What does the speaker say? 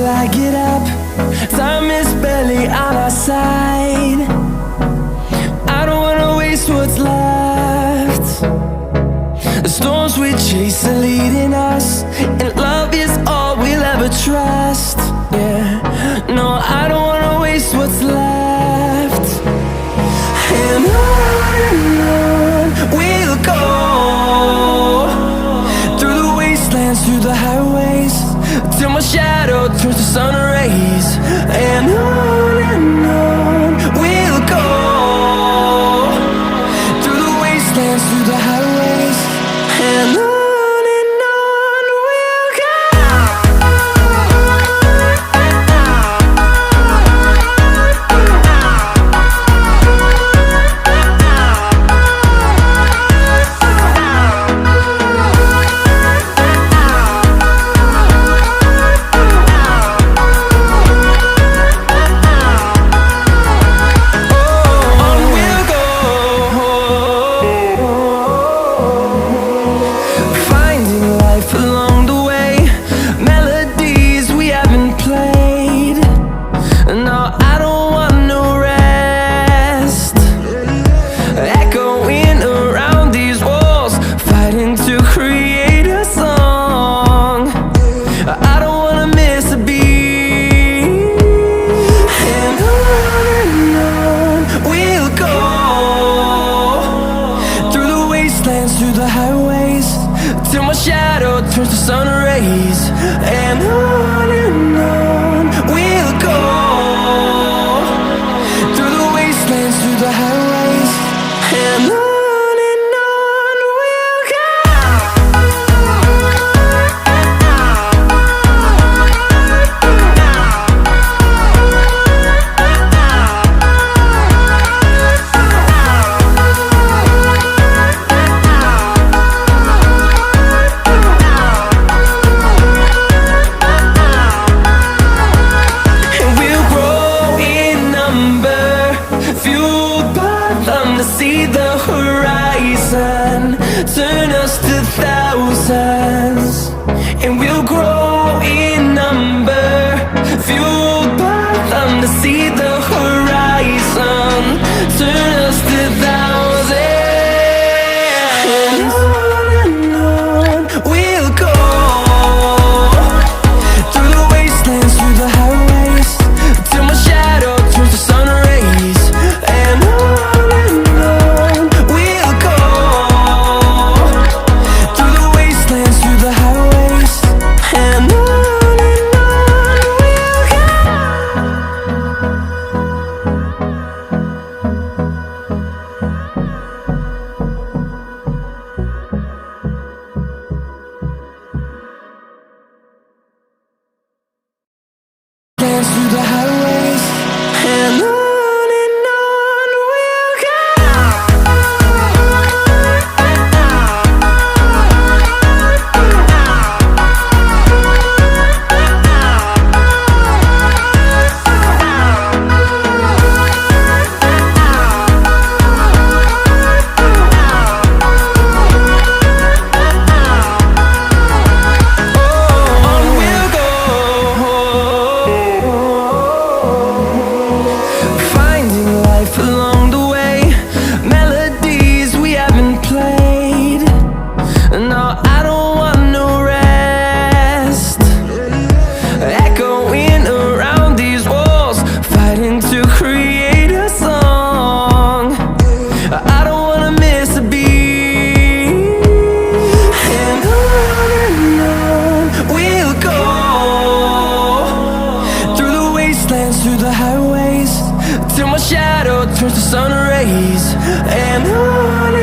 I get up. Time is barely on our side. I don't wanna waste what's left. The storms we chase are leading us, and love is all we'll ever trust. Yeah, no, I don't wanna waste what's left. And on we'll go, through the wastelands, through the highways, till my shadow turns to sun rays. And on we'll go, through the wastelands, through the highways, and on we'll go. Through the highways, till my shadow turns to sun rays. And on we'll go, through the wastelands, through the highways, and on we'll go. See the horizon, turn us to thousands, and we'll grow in number, fueled by them. To see the horizon, turn us to thousands, and on we'll go, through the wastelands, through the highways, till my shadow turns to sun rays. And through the highways, and on. Through the highways, till my shadow turns to sun rays. And on